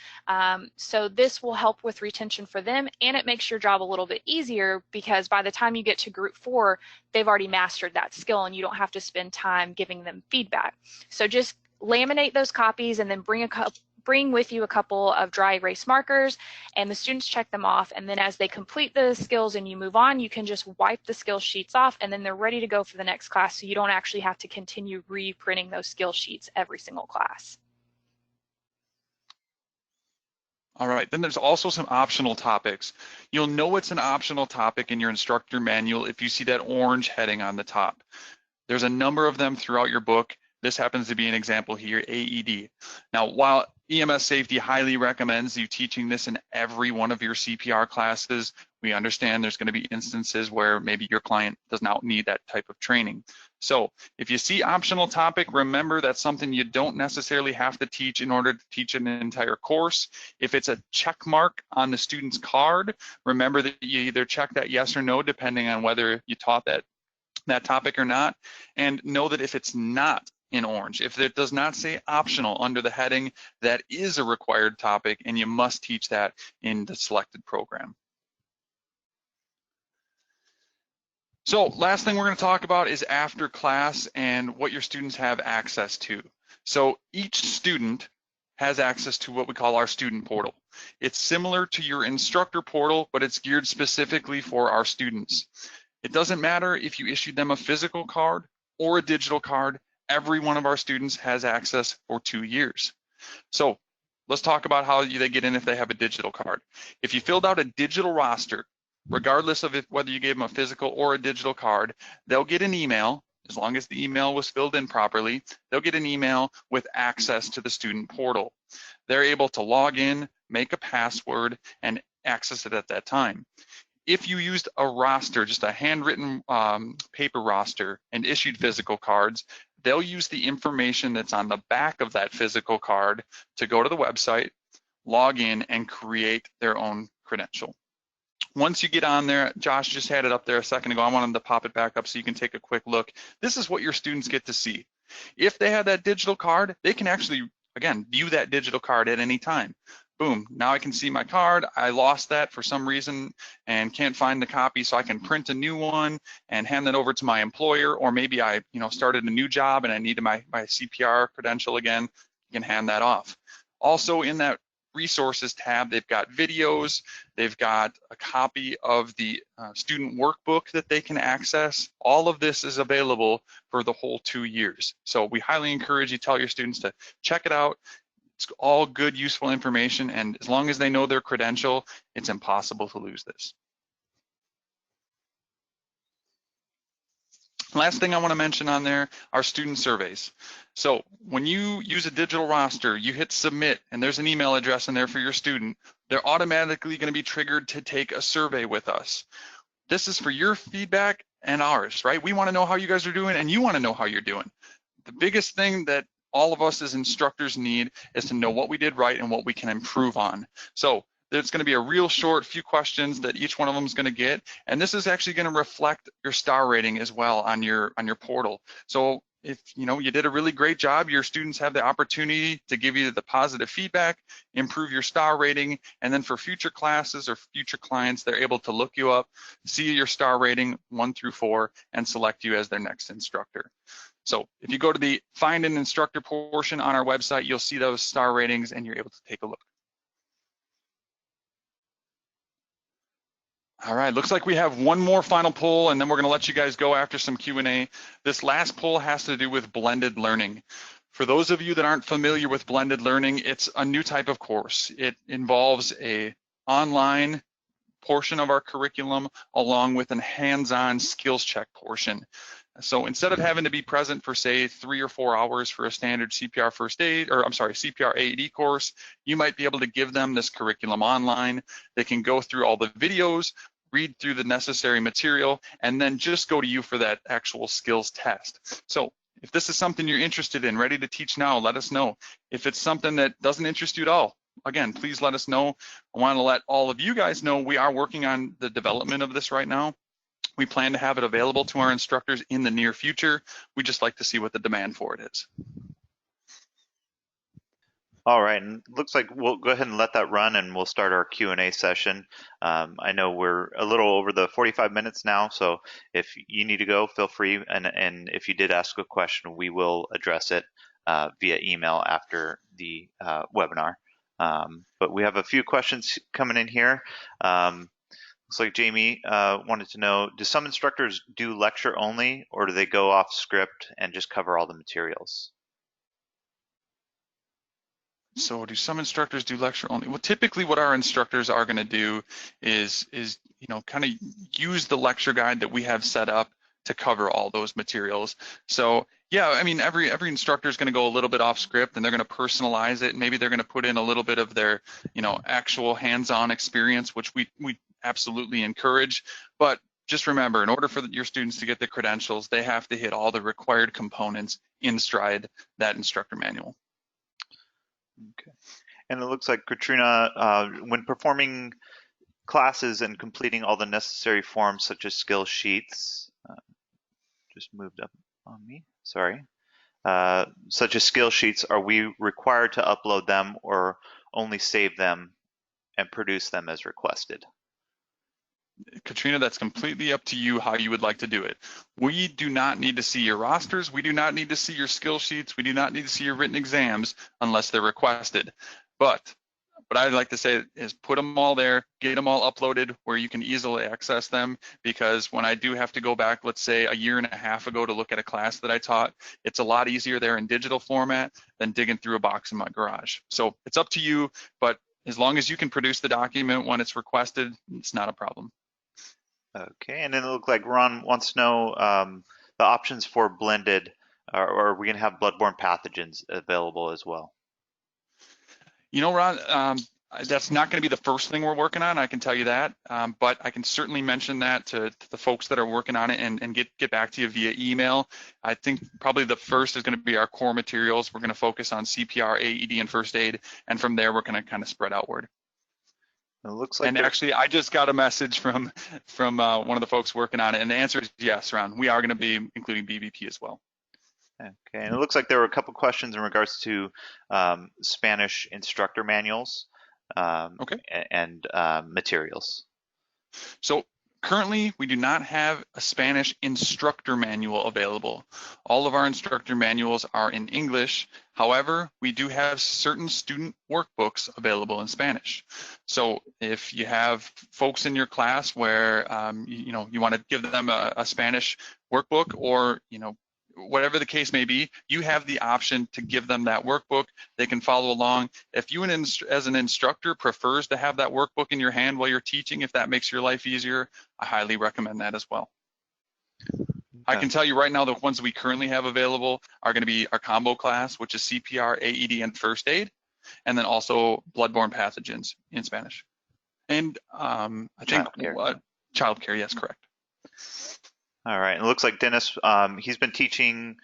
So this will help with retention for them, and it makes your job a little bit easier because by the time you get to group 4, they've already mastered that skill and you don't have to spend time giving them feedback. So just laminate those copies and then bring with you a couple of dry erase markers, and the students check them off, and then as they complete the skills and you move on, you can just wipe the skill sheets off and then they're ready to go for the next class, so you don't actually have to continue reprinting those skill sheets every single class. All right, then there's also some optional topics. You'll know it's an optional topic in your instructor manual if you see that orange heading on the top. There's a number of them throughout your book. This happens to be an example here, AED. Now, while EMS Safety highly recommends you teaching this in every one of your CPR classes, we understand there's going to be instances where maybe your client does not need that type of training. So if you see optional topic, remember that's something you don't necessarily have to teach in order to teach an entire course. If it's a check mark on the student's card, remember that you either check that yes or no, depending on whether you taught that topic or not. And know that if it's not in orange, if it does not say optional under the heading, that is a required topic and you must teach that in the selected program. So last thing we're going to talk about is after class and what your students have access to. So each student has access to what we call our student portal. It's similar to your instructor portal, but it's geared specifically for our students. It doesn't matter if you issued them a physical card or a digital card, every one of our students has access for 2 years. So let's talk about how they get in if they have a digital card. If you filled out a digital roster, regardless of whether you gave them a physical or a digital card, they'll get an email. As long as the email was filled in properly, they'll get an email with access to the student portal. They're able to log in, make a password, and access it at that time. If you used a roster, just a handwritten paper roster, and issued physical cards, they'll use the information that's on the back of that physical card to go to the website, log in, and create their own credential. Once you get on there, Josh just had it up there a second ago. I wanted to pop it back up so you can take a quick look. This is what your students get to see. If they have that digital card, they can actually, again, view that digital card at any time. Boom, now I can see my card. I lost that for some reason and can't find the copy, so I can print a new one and hand that over to my employer, or maybe I started a new job and I needed my CPR credential again, you can hand that off. Also in that resources tab, they've got videos, they've got a copy of the student workbook that they can access. All of this is available for the whole 2 years. So we highly encourage you, tell your students to check it out. It's all good, useful information, and as long as they know their credential, it's impossible to lose this. Last thing I want to mention on there are student surveys. So when you use a digital roster, you hit submit and there's an email address in there for your student. They're automatically going to be triggered to take a survey with us. This is for your feedback and ours, right? We want to know how you guys are doing and you want to know how you're doing. The biggest thing that all of us as instructors need is to know what we did right and what we can improve on. So there's going to be a real short few questions that each one of them is going to get, and this is actually going to reflect your star rating as well on your portal. So if you did a really great job, your students have the opportunity to give you the positive feedback, improve your star rating, and then for future classes or future clients, they're able to look you up, see your star rating 1 through 4, and select you as their next instructor. So if you go to the Find an Instructor portion on our website, you'll see those star ratings and you're able to take a look. All right, looks like we have one more final poll and then we're gonna let you guys go after some Q&A. This last poll has to do with blended learning. For those of you that aren't familiar with blended learning, it's a new type of course. It involves an online portion of our curriculum along with a hands-on skills check portion. So instead of having to be present for say 3 or 4 hours for a standard CPR first aid, or I'm sorry, CPR AED course, you might be able to give them this curriculum online. They can go through all the videos, read through the necessary material, and then just go to you for that actual skills test. So if this is something you're interested in, ready to teach now, let us know. If it's something that doesn't interest you at all, again, please let us know. I want to let all of you guys know we are working on the development of this right now. We plan to have it available to our instructors in the near future. We just like to see what the demand for it is. All right, and looks like we'll go ahead and let that run and we'll start our Q&A session. I know we're a little over the 45 minutes now, so if you need to go, feel free. And if you did ask a question, we will address it via email after the webinar. But we have a few questions coming in here. Looks like Jamie wanted to know, do some instructors do lecture only, or do they go off script and just cover all the materials? So do some instructors do lecture only? Well, typically what our instructors are going to do is kind of use the lecture guide that we have set up to cover all those materials. So yeah, I mean, every instructor is going to go a little bit off script and they're going to personalize it. Maybe they're going to put in a little bit of their, actual hands-on experience, which we absolutely encourage. But just remember, in order for your students to get the credentials, they have to hit all the required components in stride that instructor manual. Okay. And it looks like Katrina, when performing classes and completing all the necessary forms such as skill sheets, just moved up on me, sorry. Such as skill sheets, are we required to upload them or only save them and produce them as requested? Katrina, that's completely up to you how you would like to do it. We do not need to see your rosters. We do not need to see your skill sheets. We do not need to see your written exams unless they're requested. But what I'd like to say is put them all there, get them all uploaded where you can easily access them, because when I do have to go back, let's say a year and a half ago to look at a class that I taught, it's a lot easier there in digital format than digging through a box in my garage. So it's up to you, but as long as you can produce the document when it's requested, it's not a problem. Okay, and then it looks like Ron wants to know the options for blended, or are we going to have bloodborne pathogens available as well? You know, Ron, that's not going to be the first thing we're working on, I can tell you that, but I can certainly mention that to the folks that are working on it and get back to you via email. I think probably the first is going to be our core materials. We're going to focus on CPR, AED, and first aid, and from there we're going to kind of spread outward. It looks like. And actually, I just got a message from one of the folks working on it, and the answer is yes, Ron. We are going to be including BBP as well. Okay, and it looks like there were a couple questions in regards to Spanish instructor manuals and materials. So currently, we do not have a Spanish instructor manual available. All of our instructor manuals are in English. However, we do have certain student workbooks available in Spanish. So if you have folks in your class where you want to give them a Spanish workbook, or whatever the case may be, you have the option to give them that workbook. They can follow along. If you as an instructor prefers to have that workbook in your hand while you're teaching, if that makes your life easier, I highly recommend that as well. Okay. I can tell you right now, the ones we currently have available are going to be our combo class, which is CPR, AED, and first aid, and then also bloodborne pathogens in Spanish. And I think childcare, yes, correct. All right, it looks like Dennis, he's been teaching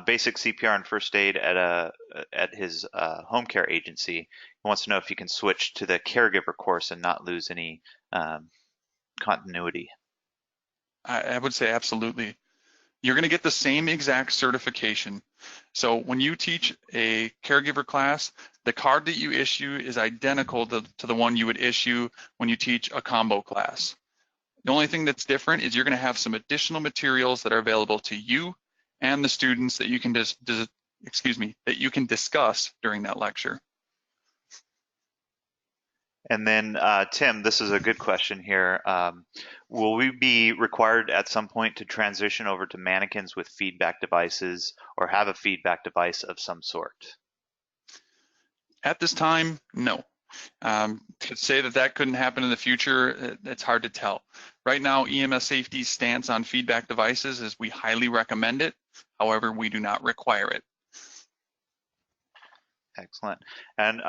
basic CPR and first aid at his home care agency. He wants to know if he can switch to the caregiver course and not lose any continuity. I would say absolutely. You're going to get the same exact certification. So when you teach a caregiver class, the card that you issue is identical to the one you would issue when you teach a combo class. The only thing that's different is you're going to have some additional materials that are available to you and the students that you can discuss during that lecture. And then Tim, this is a good question here. Will we be required at some point to transition over to mannequins with feedback devices, or have a feedback device of some sort? At this time, no. To say that couldn't happen in the future, it's hard to tell. Right now, EMS Safety's stance on feedback devices is we highly recommend it. However, we do not require it. Excellent. And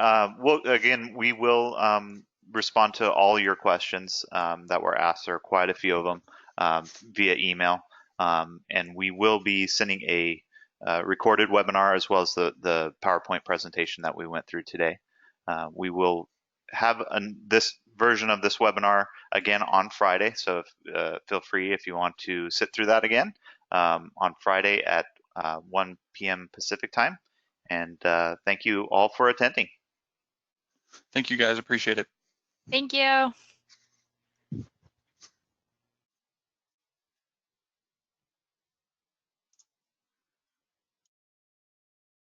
we will respond to all your questions that were asked. There are quite a few of them via email. And we will be sending a recorded webinar as well as the PowerPoint presentation that we went through today. We will have this version of this webinar again on Friday, so feel free if you want to sit through that again on Friday at 1 p.m. Pacific time. And thank you all for attending. Thank you, guys. Appreciate it. Thank you.